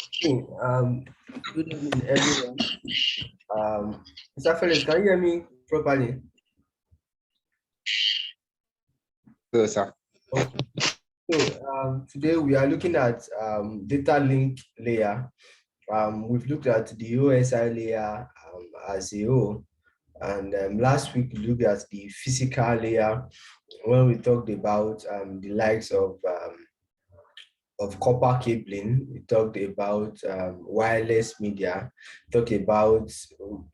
Okay, good evening, everyone. Mr. Felix, can you hear me properly? Good, sir. Okay. So today we are looking at data link layer. We've looked at the OSI layer as a whole, and last week we looked at the physical layer when we talked about the likes of copper cabling. We talked about wireless media, talked about,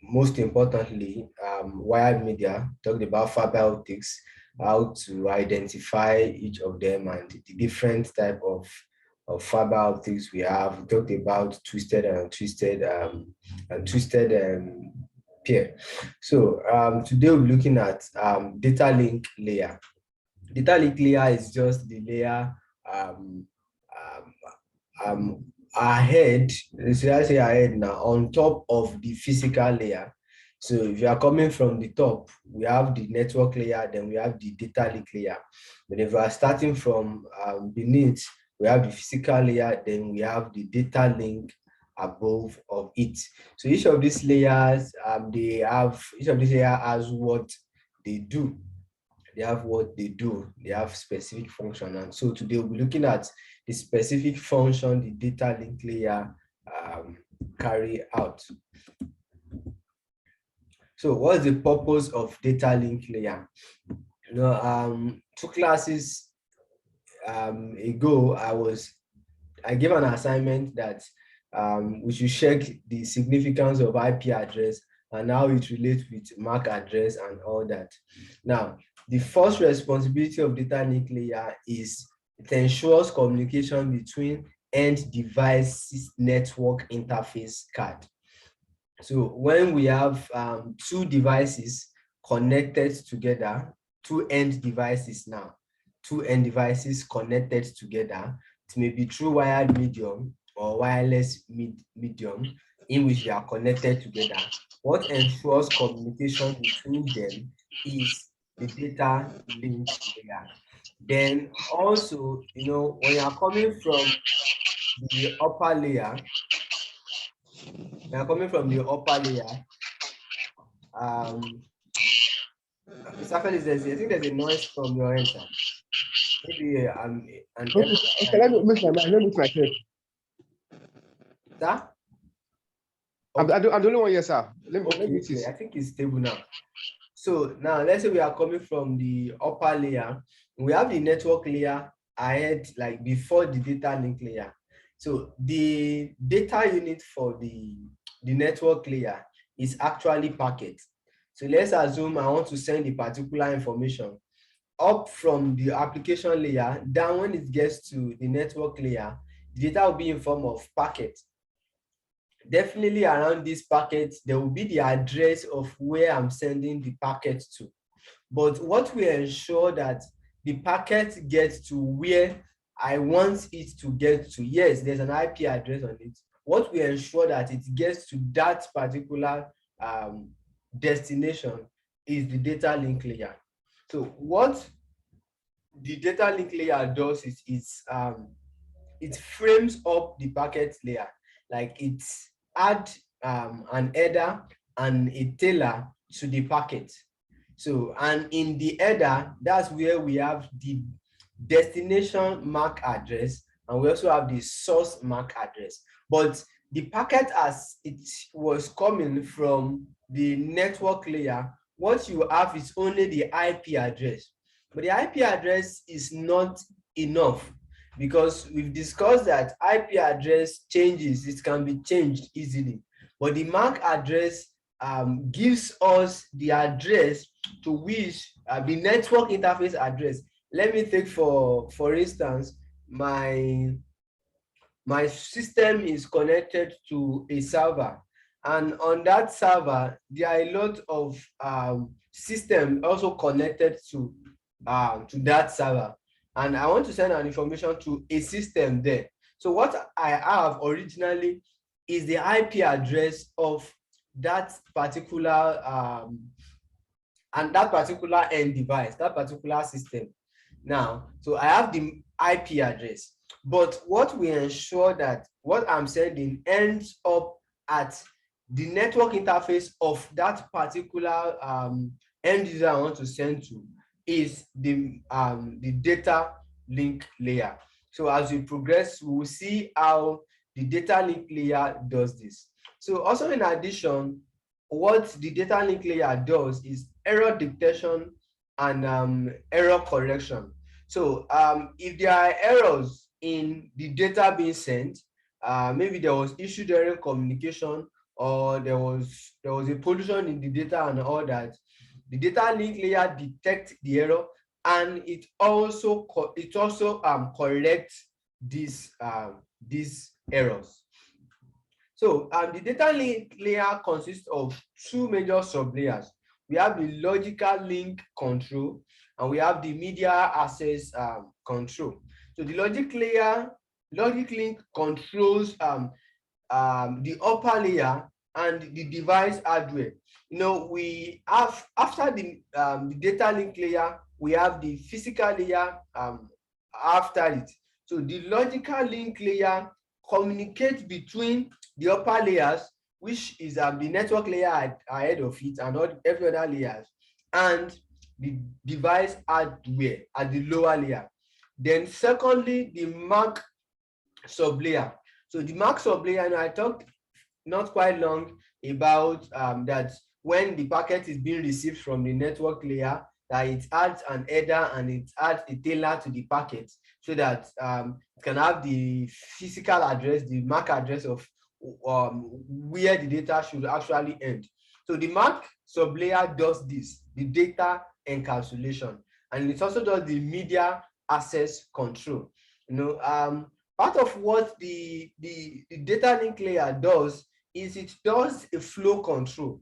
most importantly, wired media, talked about fiber optics, how to identify each of them and the different type of fiber optics we have. We talked about twisted and twisted pair. So today we're looking at data link layer. Data link layer is just the layer um, um, ahead, should I say ahead now, on top of the physical layer. So if you are coming from the top, we have the network layer, then we have the data link layer. But if we are starting from beneath, we have the physical layer, then we have the data link above of it. So each of these layers, each of these layers has what they do. They have what they do. They have specific function. And so today we'll be looking at the specific function the data link layer carry out. So what's the purpose of data link layer? Two classes ago, I gave an assignment that we should check the significance of IP address and how it relates with MAC address and all that. Now, the first responsibility of data link layer is it ensures communication between end devices network interface card. So when we have two devices connected together, two end devices now, two end devices connected together, it may be through wired medium or wireless medium in which they are connected together. What ensures communication between them is the data link layer. Then also, when you are coming from the upper layer, Mr. Felix, I think there's a noise from your end, sir. Maybe an Okay, let me mute myself. Sir? Okay. I'm the only one here, sir. Okay, I think it's stable now. So now let's say we are coming from the upper layer. We have the network layer ahead, like before the data link layer. So the data unit for the network layer is actually packet. So let's assume I want to send a particular information up from the application layer down. When it gets to the network layer, the data will be in form of packet. Definitely around this packet, there will be the address of where I'm sending the packet to. But what will ensure that the packet gets to where I want it to get to? Yes, there's an IP address on it. What will ensure that it gets to that particular destination is the data link layer. So what the data link layer does is it frames up the packet layer, like it add an header and a tailor to the packet. So, and in the header, that's where we have the destination MAC address, and we also have the source MAC address. But the packet, as it was coming from the network layer, what you have is only the IP address. But the IP address is not enough, because we've discussed that IP address changes, it can be changed easily. But the MAC address gives us the address to which the network interface address. Let me take for instance, my system is connected to a server, and on that server there are a lot of systems also connected to that server, and I want to send an information to a system there. So what I have originally is the IP address of that particular and that particular end device, that particular system. Now, so I have the IP address. But what we ensure that what I'm sending ends up at the network interface of that particular end user I want to send to is the data link layer. So as we progress, we will see how the data link layer does this. So also in addition, what the data link layer does is error detection and error correction. So if there are errors in the data being sent, maybe there was issue during communication, or there was a pollution in the data and all that, the data link layer detects the error, and it also corrects these errors. So the data link layer consists of two major sublayers. We have the logical link control, and we have the media access control. So the logic link controls the upper layer and the device hardware. We have, after the data link layer, we have the physical layer after it. So the logical link layer communicates between the upper layers, which is the network layer ahead of it, and all every other layers, and the device hardware at the lower layer. Then secondly, the MAC sublayer. So the MAC sublayer, and I talked not quite long about that when the packet is being received from the network layer, that it adds an header and it adds a tailor to the packet, so that it can have the physical address, the MAC address of where the data should actually end. So the MAC sublayer does this, the data encapsulation, and it also does the media access control. Part of what the data link layer does is it does a flow control,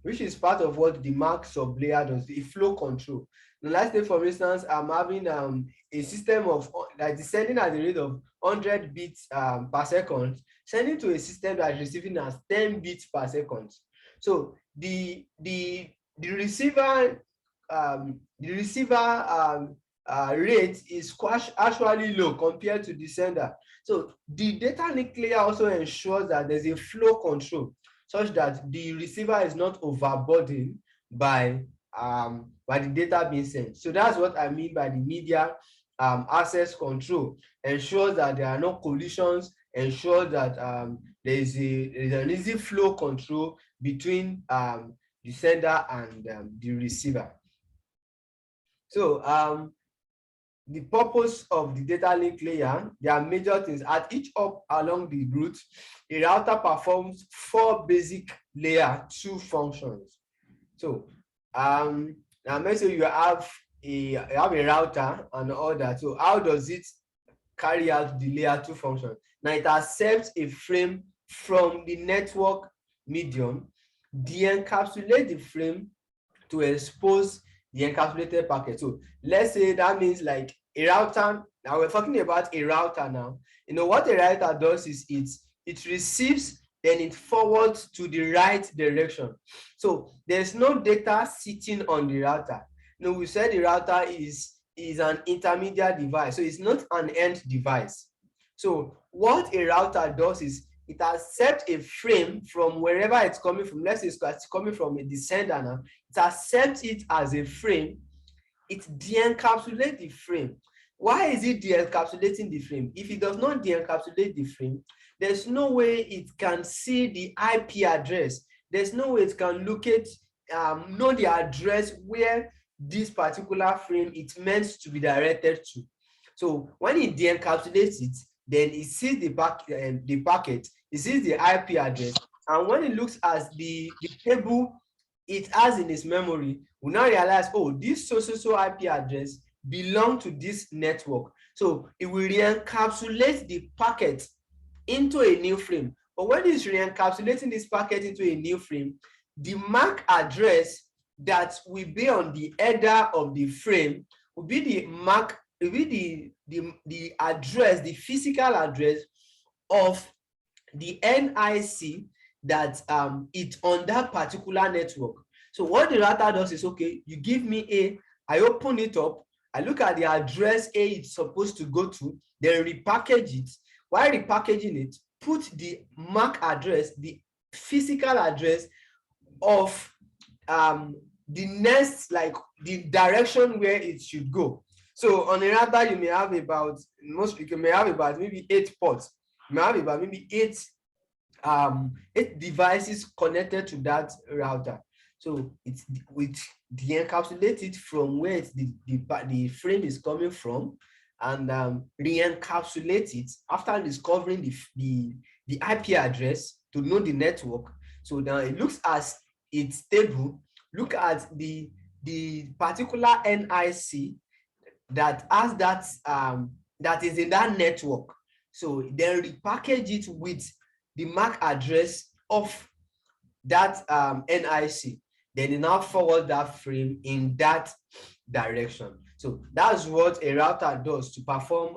which is part of what the MAC sublayer does, the flow control. Now, let's say, for instance, I'm having a system of that is sending at the rate of 100 bits per second, sending to a system that is receiving as 10 bits per second. So the receiver rate is actually low compared to the sender. So the data link layer also ensures that there's a flow control, such that the receiver is not overburdened by the data being sent. So that's what I mean by the media access control. Ensures that there are no collisions, ensures that there is an easy flow control between the sender and the receiver. So the purpose of the data link layer, there are major things. At each up along the route, a router performs 4 basic layer 2 functions. So now let's say you have a router and all that. So how does it carry out the layer 2 function? Now it accepts a frame from the network medium, de-encapsulate the frame to expose the encapsulated packet. So let's say that means like a router. Now we're talking about a router now. What a router does is it receives, then it forwards to the right direction. So there's no data sitting on the router. We said the router is an intermediate device, so it's not an end device. So what a router does is it accepts a frame from wherever it's coming from. Let's say it's coming from the sender now. It accepts it as a frame. It de-encapsulates the frame. Why is it de-encapsulating the frame? If it does not de-encapsulate the frame, there's no way it can see the IP address. There's no way it can locate, know the address where this particular frame it's meant to be directed to. So when it de-encapsulates it, then it sees the packet, it sees the IP address, and when it looks at the table it has in its memory, we now realize, oh, this so IP address belongs to this network. So it will re-encapsulate the packet into a new frame. But when it's re-encapsulating this packet into a new frame, the MAC address that will be on the header of the frame will be the MAC, will be the address, the physical address of the NIC that it's on that particular network. So what the router does is, okay, you give me I open it up, I look at the address A it's supposed to go to, then repackage it. While repackaging it, put the MAC address, the physical address of the next, like the direction where it should go. So on a router, you may have about maybe 8 ports. You may have about maybe 8 devices connected to that router. So it's with de-encapsulate it from where the frame is coming from, and re-encapsulate it after discovering the IP address to know the network. So now it looks as it's stable. Look at the particular NIC that has that is in that network. So then repackage it with the MAC address of that NIC. Then you now forward that frame in that direction. So that's what a router does to perform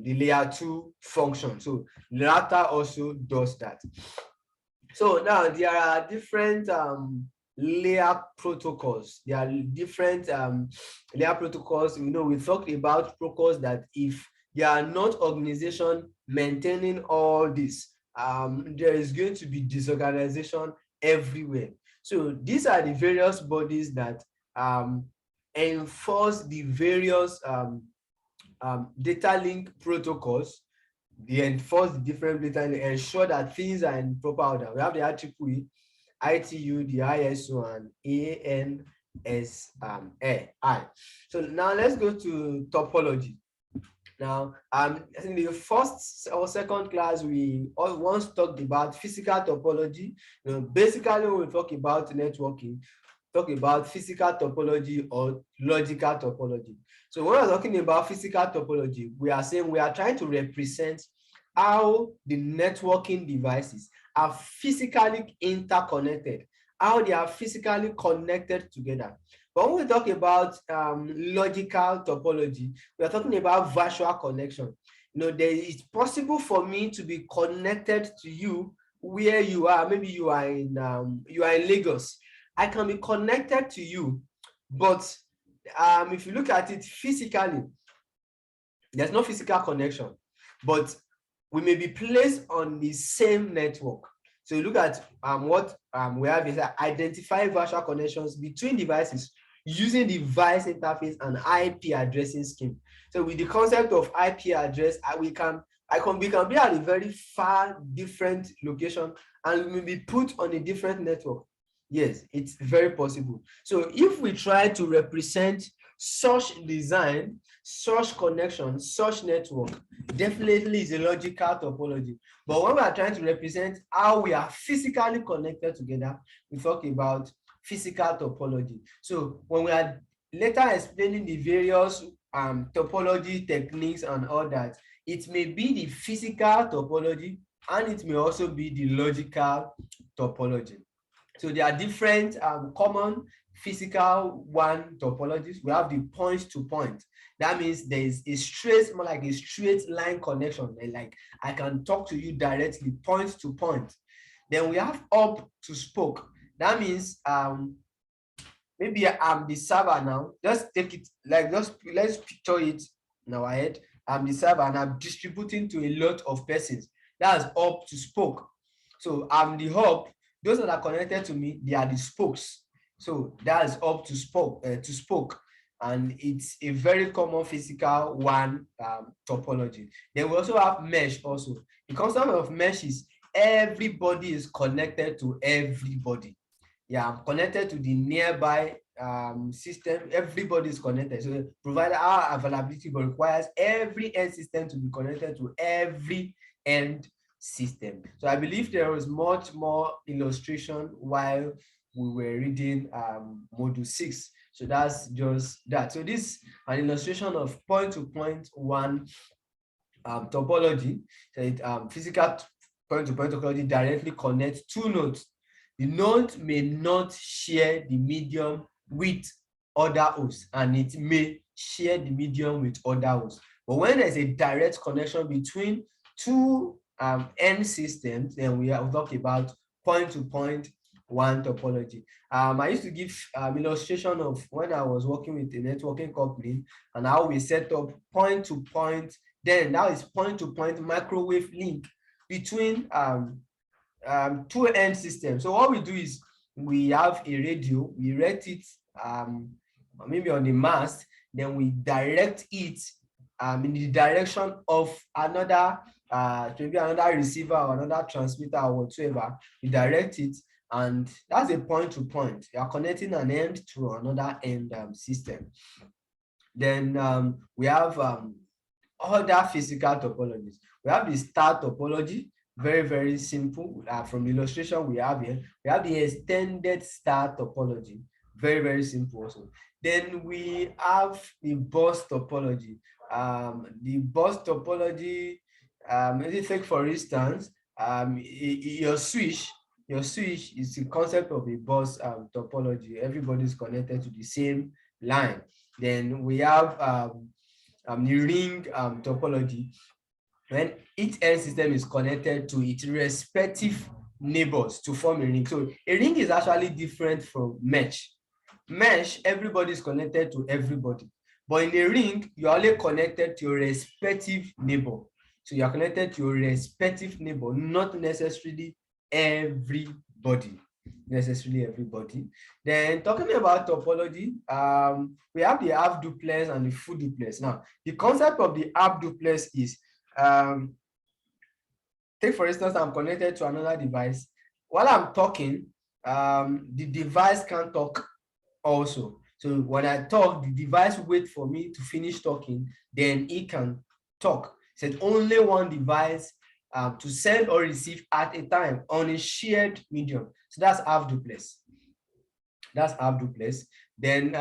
the layer 2 function. So the router also does that. So now there are different layer protocols. There are different layer protocols. You know, we talked about protocols that if they are not organization maintaining all this, there is going to be disorganization everywhere. So these are the various bodies that enforce the various data link protocols. They enforce the different data and ensure that things are in proper order. We have the IEEE, ITU, the ISO, and ANSI. So now let's go to topology. Now, in the first or second class, we once talked about physical topology. You know, basically, when we talk about networking, talk about physical topology or logical topology. So when we're talking about physical topology, we are saying we are trying to represent how the networking devices are physically interconnected, how they are physically connected together. But when we talk about logical topology, we are talking about virtual connection. You know, it's possible for me to be connected to you where you are. Maybe you are in Lagos. I can be connected to you, but if you look at it physically, there's no physical connection, but we may be placed on the same network. So you look at what we have is identify virtual connections between devices using device interface and IP addressing scheme. So with the concept of IP address, we can be at a very far different location and we may be put on a different network. Yes, it's very possible. So if we try to represent such design, such connection, such network, definitely is a logical topology. But when we are trying to represent how we are physically connected together, we talk about physical topology. So when we are later explaining the various topology techniques and all that, it may be the physical topology and it may also be the logical topology. So there are different common physical one topologies. We have the point to point. That means there is a straight, more like a straight line connection. Like I can talk to you directly, point to point. Then we have up to spoke. That means maybe I'm the server now. Just take it like let's picture it in our head. I'm the server and I'm distributing to a lot of persons. That's up to spoke. So I'm the hub. Those that are connected to me, they are the spokes. So that's up to spoke, and it's a very common physical one topology. Then we also have mesh. Also, the concept of mesh is everybody is connected to everybody. Yeah, I'm connected to the nearby system. Everybody is connected. So provided our availability but requires every end system to be connected to every end system. So I believe there was much more illustration while we were reading module 6. So that's just that. So this is an illustration of point-to-point one topology. So it physical point-to-point topology directly connects two nodes. The node may not share the medium with other hosts, and it may share the medium with other hosts. But when there's a direct connection between two end systems, then we talk about point-to-point one topology. I used to give illustration of when I was working with a networking company and how we set up point-to-point, then that is point-to-point microwave link between two end systems. So what we do is we have a radio, we erect it maybe on the mast, then we direct it in the direction of another maybe another receiver or another transmitter or whatsoever. We direct it, and that's a point to point. You are connecting an end to another end system. Then we have other physical topologies. We have the star topology, very, very simple. From the illustration we have here, we have the extended star topology, very, very simple also. Then we have the bus topology. The bus topology, let's take for instance, your switch is the concept of a bus topology. Everybody's connected to the same line. Then we have the ring topology, when each end system is connected to its respective neighbors to form a ring. So a ring is actually different from mesh. Mesh, everybody is connected to everybody. But in a ring, you're only connected to your respective neighbor. So you're connected to your respective neighbor, not necessarily everybody. Then talking about topology, we have the half duplex and the full duplex. Now, the concept of the half duplex is, take for instance, I'm connected to another device. While I'm talking, the device can talk also. So when I talk, the device waits for me to finish talking, then it can talk. So only one device to send or receive at a time on a shared medium. So that's half duplex. Then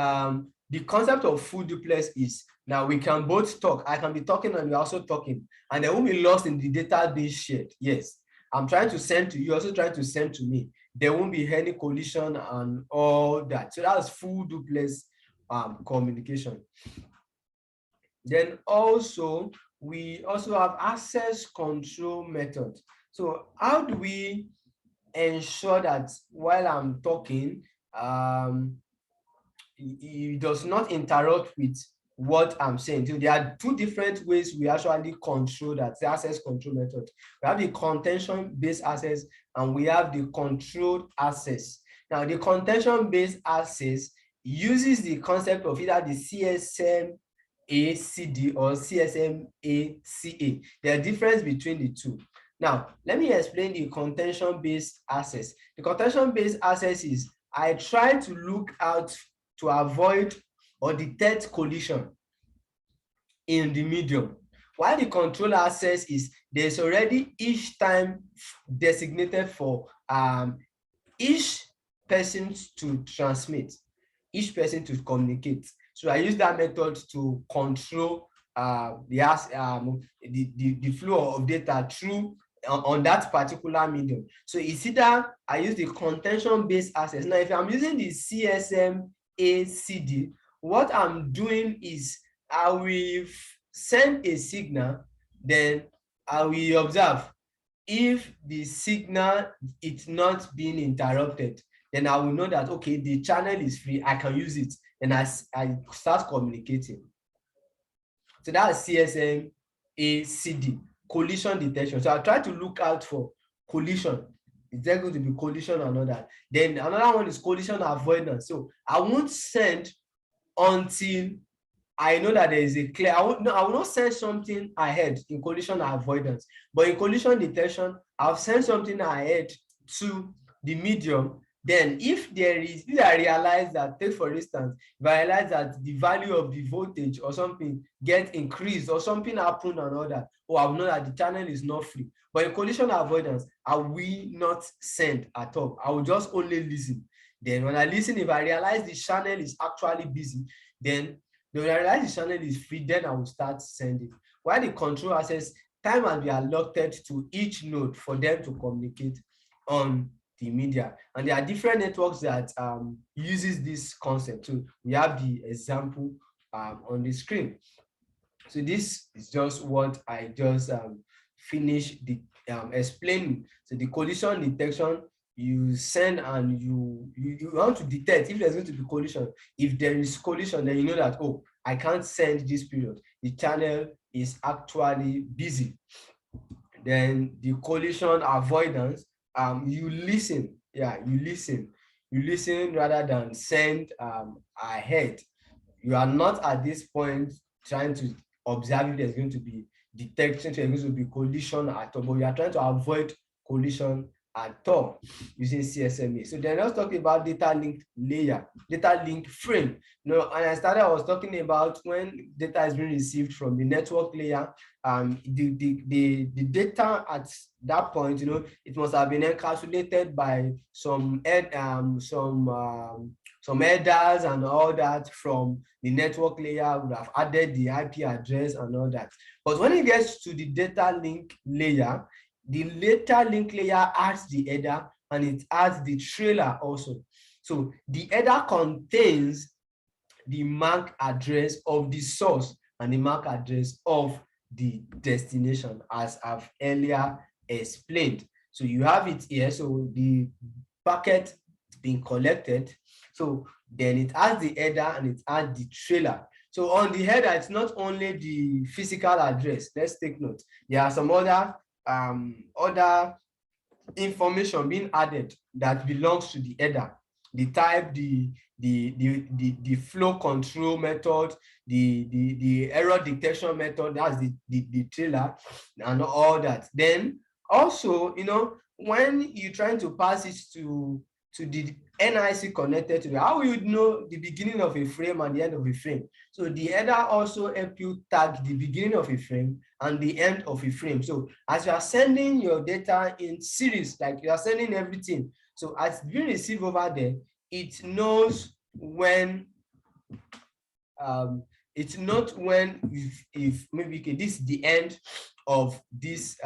the concept of full duplex is, now we can both talk. I can be talking and you're also talking, and they won't be lost in the data being shared. Yes, I'm trying to send to you, also trying to send to me. There won't be any collision and all that. So that's full duplex communication. Then also, we also have access control method. So how do we ensure that while I'm talking, it does not interrupt with what I'm saying? So there are two different ways we actually control that, the access control method. We have the contention-based access and we have the controlled access. Now, the contention-based access uses the concept of either the CSMA-CD or CSMA-CA. There are difference between the two. Now, let me explain the contention-based access. The contention-based access is, I try to look out to avoid or detect collision in the medium. While the control access is, there's already each time designated for each person to transmit, each person to communicate. So I use that method to control the flow of data through on that particular medium. So it's either I use the contention-based access. Now, if I'm using the CSMA-CD, what I'm doing is I will send a signal, then I will observe if the signal is not being interrupted, then I will know that, okay, the channel is free, I can use it, and I start communicating. So that's CSMA-CD, collision detection. So I try to look out for collision. Is there going to be collision or not? Then another one is collision avoidance. So I won't send until I know that there is a clear, I will not send something ahead in collision avoidance, but in collision detection, I'll send something ahead to the medium. Then if I realize that, take for instance, if I realize that the value of the voltage or something gets increased or something happened and all that, I will know that the channel is not free. But in collision avoidance, I will not send at all. I will just only listen. Then when I listen, if I realize the channel is actually busy, then when I realize the channel is free, then I will start sending. While the control access, time has been allotted to each node for them to communicate on the media. And there are different networks that uses this concept. So we have the example on the screen. So this is just what I just finished the explaining. So the collision detection you send and you want to detect if there's going to be collision. If there is collision, then you know that, oh, I can't send this period. The channel is actually busy. Then the collision avoidance, you listen. Yeah, you listen. You listen rather than send ahead. You are not at this point trying to observe if there's going to be detection, if there's going to be collision at all, but you are trying to avoid collision at all using CSMA. So then let's talk about data link layer, data link frame. You know, and I was talking about when data is being received from the network layer, the data at that point, you know, it must have been encapsulated by some headers and all that from the network layer, would have added the IP address and all that. But when it gets to the data link layer, the data link layer adds the header and it adds the trailer also. So the header contains the MAC address of the source and the MAC address of the destination, as I've earlier explained. So you have it here. So the packet being collected. So then it has the header and it has the trailer. So on the header, it's not only the physical address. Let's take note. There are some other information being added that belongs to the header. The type, the flow control method, the error detection method, that's the trailer and all that. Then also, you know, when you're trying to pass it to the NIC connected to it, how you know the beginning of a frame and the end of a frame? So the header also help you tag the beginning of a frame and the end of a frame. So as you are sending your data in series, like you are sending everything, so as you receive over there, it knows when it's not when if maybe okay, this is the end of this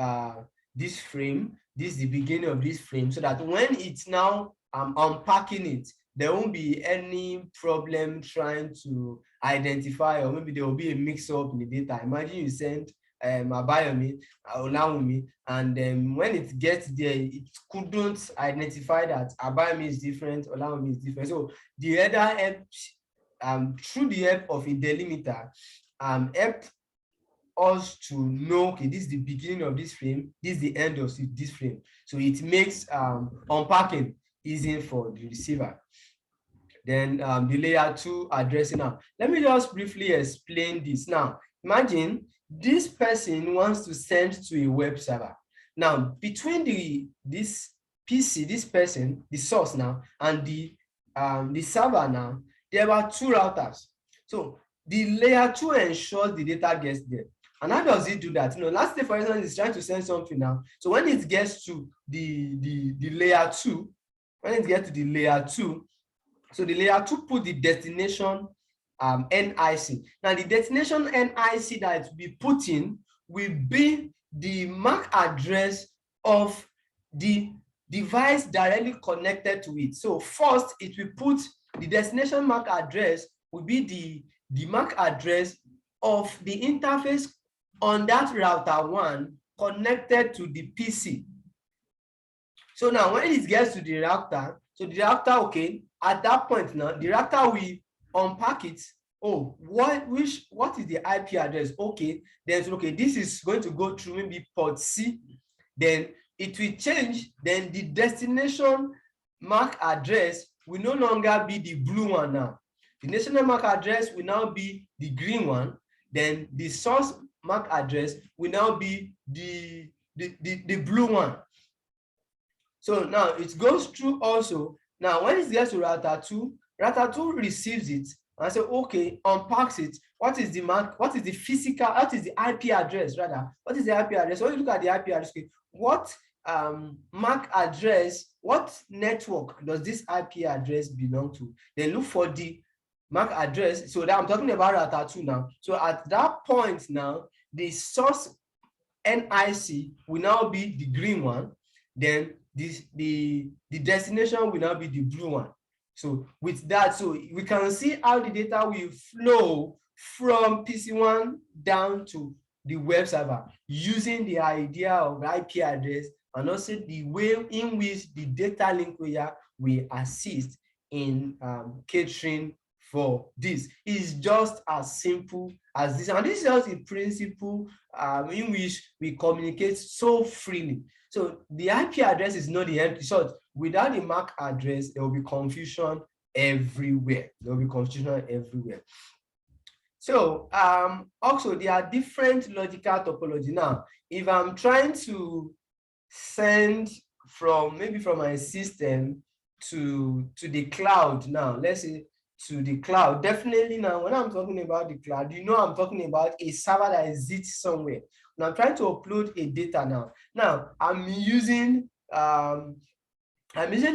this frame, this is the beginning of this frame, so that when it's now unpacking it, there won't be any problem trying to identify, or maybe there will be a mix-up in the data. Imagine you send Abayomi, Olawumi, and when it gets there, it couldn't identify that Abayomi is different, Olawumi is different. So the header helps, through the help of a delimiter, help us to know, okay, this is the beginning of this frame, this is the end of this frame. So it makes unpacking easy for the receiver. Then the layer 2 addressing. Now, let me just briefly explain this. Now, imagine this person wants to send to a web server. Now, between this PC, this person, the source now, and the server now, there are 2 routers. So the layer 2 ensures the data gets there. And how does it do that? You know, let's say, for instance, it's trying to send something now. So when it gets to the layer 2, when it gets to the layer 2, so the layer 2 put the destination NIC. Now the destination NIC that will be put in will be the MAC address of the device directly connected to it. So first, it will put the destination MAC address will be the MAC address of the interface on that router 1 connected to the PC. So now when it gets to the router, so the router, okay, at that point now, the router will unpack it. Oh, what is the IP address? Okay, then okay, this is going to go through maybe port C. Then it will change. Then the destination MAC address will no longer be the blue one now. The destination MAC address will now be the green one. Then the source MAC address will now be the blue one. So now it goes through also. Now, when it gets to router 2 receives it and say, okay, unpacks it. What is the MAC? What is the physical? What is the IP address rather? What is the IP address? When you look at the IP address, what MAC address, what network does this IP address belong to? Then look for the MAC address. So that I'm talking about router 2 now. So at that point now, the source NIC will now be the green one. Then the destination will now be the blue one. So with that, so we can see how the data will flow from PC1 down to the web server using the idea of IP address and also the way in which the data link layer will assist in catering for this. Is just as simple as this, and this is just a principle in which we communicate so freely. So the IP address is not the end. So without the MAC address, there will be confusion everywhere. There will be confusion everywhere. So also there are different logical topology. Now, if I'm trying to send from maybe from my system to the cloud, now let's say to the cloud, definitely now when I'm talking about the cloud, you know I'm talking about a server that exists somewhere. Now I'm trying to upload a data now. Now I'm using the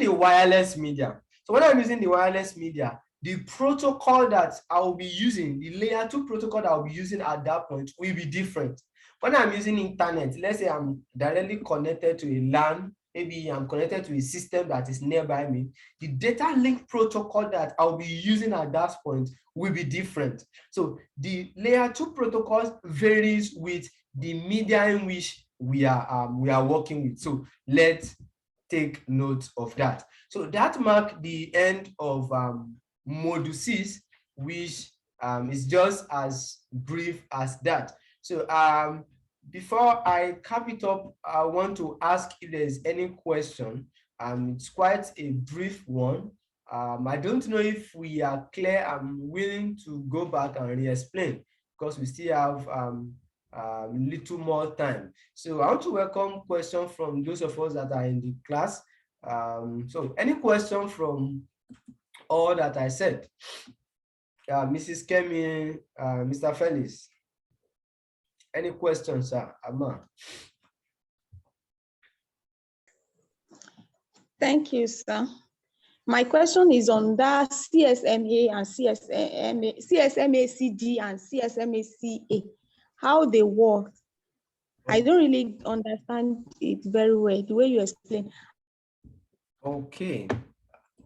wireless media. So when I'm using the wireless media, the protocol that I'll be using, the layer 2 protocol that I'll be using at that point will be different. When I'm using internet, let's say I'm directly connected to a LAN, maybe I'm connected to a system that is nearby me, the data link protocol that I'll be using at that point will be different. So the layer 2 protocols varies with the media in which we are working with. So let's take note of that. So that marked the end of module 6, which is just as brief as that. So before I cap it up, I want to ask if there's any question. It's quite a brief one. I don't know if we are clear. I'm willing to go back and re-explain because we still have little more time. So I want to welcome questions from those of us that are in the class. So any question from all that I said? Mrs. Kemi, Mr. Felix. Any questions, sir? Amma? Thank you, sir. My question is on that CSMA and CSMA-CD and CSMA-CA, how they work. I don't really understand it very well, the way you explain. Okay,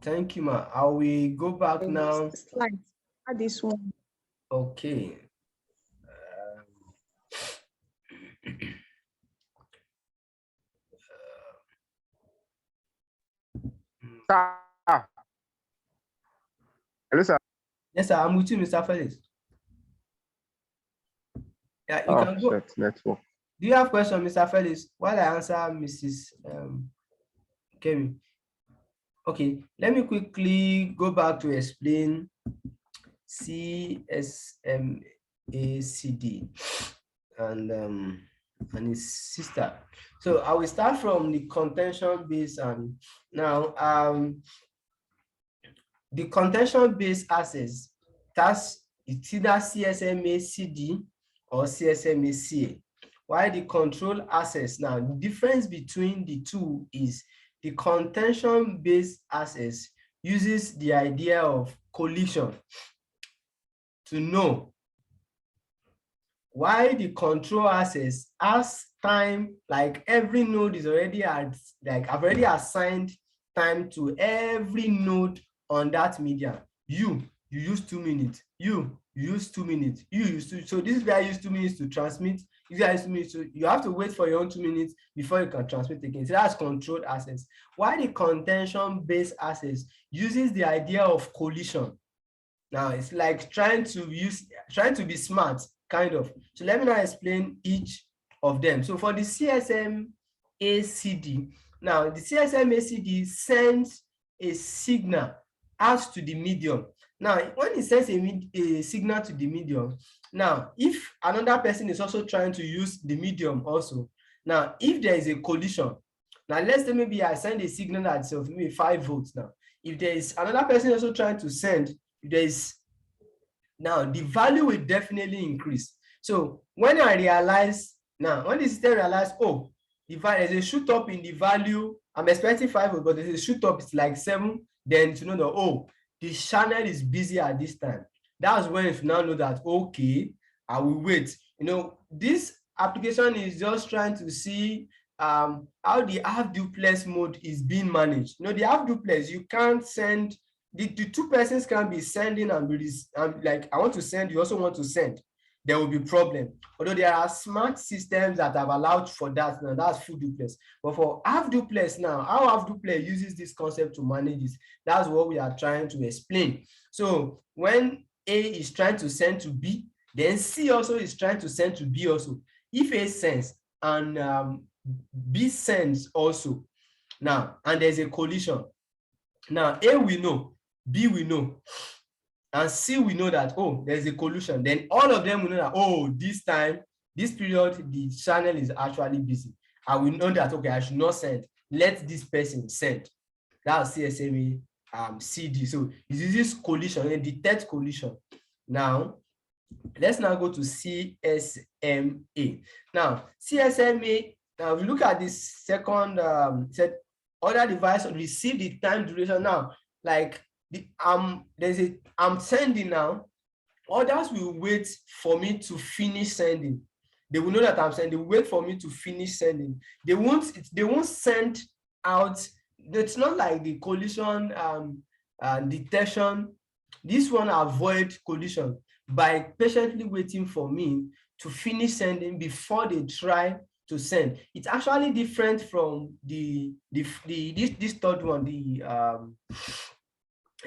thank you, ma. I will go back now. Slide, this one. Okay. Hello, sir. Yes, sir. I'm with you, Mr. Felix. Yeah, you can go. Network. Do you have question, Mr. Felix? While I answer Mrs. Kemi. Okay, let me quickly go back to explain CSMACD and its sister. So I will start from the contention base, and now the contention based access, that's it's either CSMA-CD or CSMA-CA. While the control access, now the difference between the two is the contention based access uses the idea of collision to know, why the control access has time, like every node is already at, like I've already assigned time to every node on that media. You use 2 minutes. You use 2 minutes. You use 2. So this guy used 2 minutes to transmit. This guy used 2 minutes. So you have to wait for your own 2 minutes before you can transmit again. So that's controlled access. While the contention-based access uses the idea of collision. Now it's like trying to be smart, kind of. So let me now explain each of them. So for the CSMA-CD, now the CSMA-CD sends a signal out to the medium. Now, when it sends a signal to the medium, now if another person is also trying to use the medium also, now if there is a collision, now let's say maybe I send a signal that's of maybe 5 volts now. If there is another person also trying to send, now the value will definitely increase. So when I realize, now when the system realizes, oh, there's a shoot up in the value, I'm expecting 5 volts, but there's a shoot up, it's like 7, then to know that, oh, the channel is busy at this time. That's when you now know that, okay, I will wait. You know, this application is just trying to see how the half duplex mode is being managed. You know, the half duplex, you can't send, the 2 persons can be sending and be like, I want to send, you also want to send. there will be problem. Although there are smart systems that have allowed for that now, that's full duplex. But for half duplex now, how half duplex uses this concept to manage this, that's what we are trying to explain. So when A is trying to send to B, then C also is trying to send to B also. If A sends and B sends also, now, and there's a collision. Now, A we know, B we know, and C we know that, oh, there's a collision. Then all of them will know that, oh, this time, this period, the channel is actually busy. And we know that, okay, I should not send. Let this person send. That's CSMA CD. So it uses collision and detect collision. Now, let's now go to CSMA. Now, CSMA, now if you look at this second set, other device receive the time duration. Now, like I'm sending now, others will wait for me to finish sending. They will know that I'm sending, they will wait for me to finish sending. They won't send out. It's not like the collision detection. This one avoid collision by patiently waiting for me to finish sending before they try to send. It's actually different from this third one,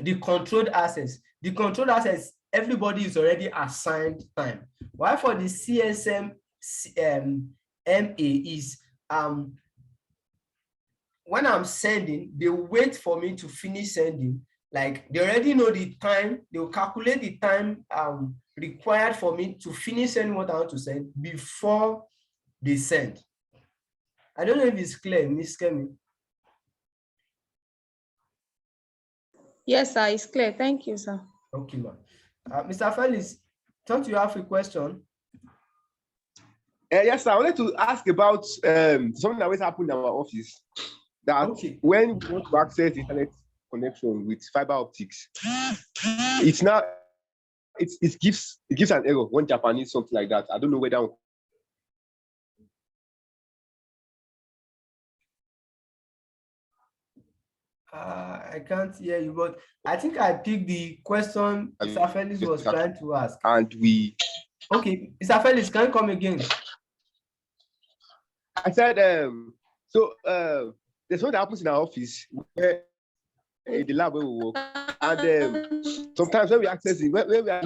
the controlled access. The controlled access, everybody is already assigned time. While for the CSM MA is when I'm sending, they wait for me to finish sending. Like they already know the time, they will calculate the time required for me to finish sending what I want to send before they send. I don't know if it's clear, Miss Kemi. Yes, sir, it's clear. Thank you, sir. Okay, ma'am. Mr. Felix, don't you have a question? Yes, sir. I wanted to ask about something that always happened in our office. That when we want to access internet connection with fiber optics, it gives an error. One Japanese something like that. I don't know whether. I can't hear you, but I think I picked the question Mr. Felix was trying to ask. And we. Okay, Mr. Felix, can you come again? I said, there's one that happens in our office where in the lab where we work, and sometimes when we access it, when we are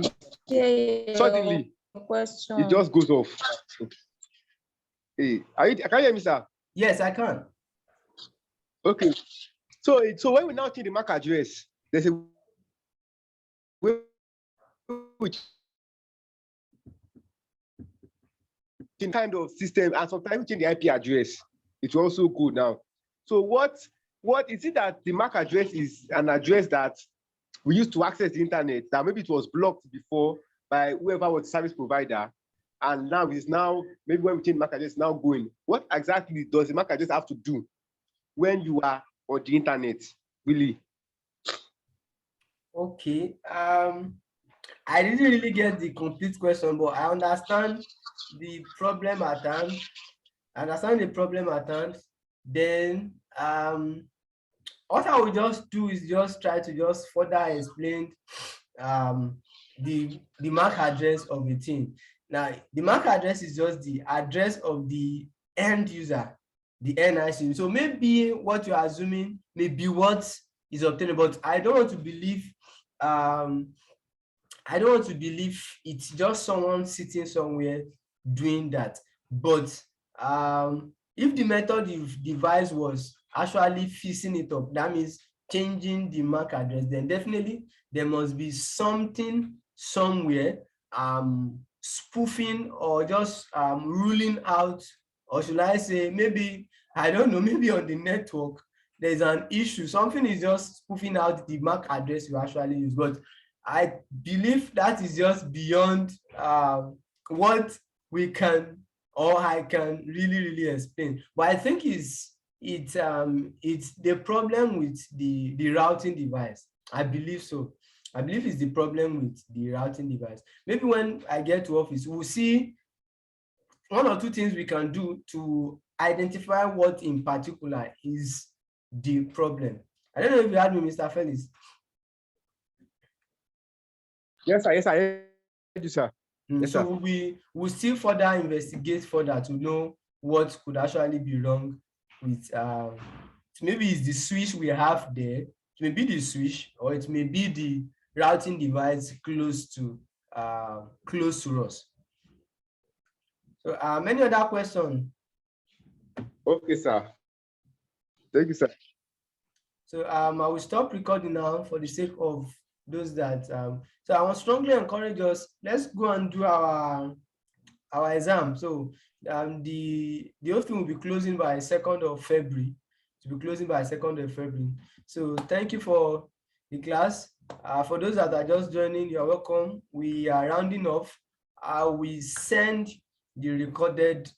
suddenly it just goes off. Hey, can you hear me, sir? Yes, I can. Okay. So when we now change the MAC address, there's a way which kind of system, and sometimes we change the IP address. It's also good now. So what is it that the MAC address is an address that we used to access the internet, that maybe it was blocked before by whoever was the service provider, and now maybe when we change MAC address, it's now going. What exactly does the MAC address have to do when you are on the internet, really? Okay. I didn't really get the complete question, but I understand the problem at hand. Then what I will just do is just try to just further explain the MAC address of the thing. Now, the MAC address is just the address of the end user, the NIC. So maybe what you're assuming may be what is obtained, but I don't want to believe it's just someone sitting somewhere doing that. But if the method you've devised was actually fixing it up, that means changing the MAC address, then definitely there must be something somewhere spoofing or just ruling out, or should I say, maybe, I don't know, maybe on the network there's an issue. Something is just spoofing out the MAC address you actually use. But I believe that is just beyond what we can or I can really explain. But I think it's the problem with the routing device. I believe so. I believe it's the problem with the routing device. Maybe when I get to office, we'll see one or two things we can do to identify what in particular is the problem. I don't know if you heard me, Mr. Felix. Yes, sir. Yes, I heard you, sir. Yes, So sir. we still further investigate further to know what could actually be wrong with maybe it's the switch we have there. It may be the switch, or it may be the routing device close to us. So any other question? Okay, sir. Thank you, sir. So I will stop recording now for the sake of those that so I will strongly encourage us, let's go and do our exam. So the whole thing will be closing by 2nd of February. To be closing by 2nd of February. So thank you for the class. For those that are just joining, you're welcome. We are rounding off. We send the recorded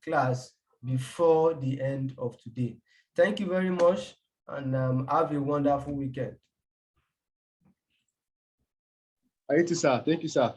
class before the end of today. Thank you very much, and have a wonderful weekend. Thank you, sir. Thank you, sir.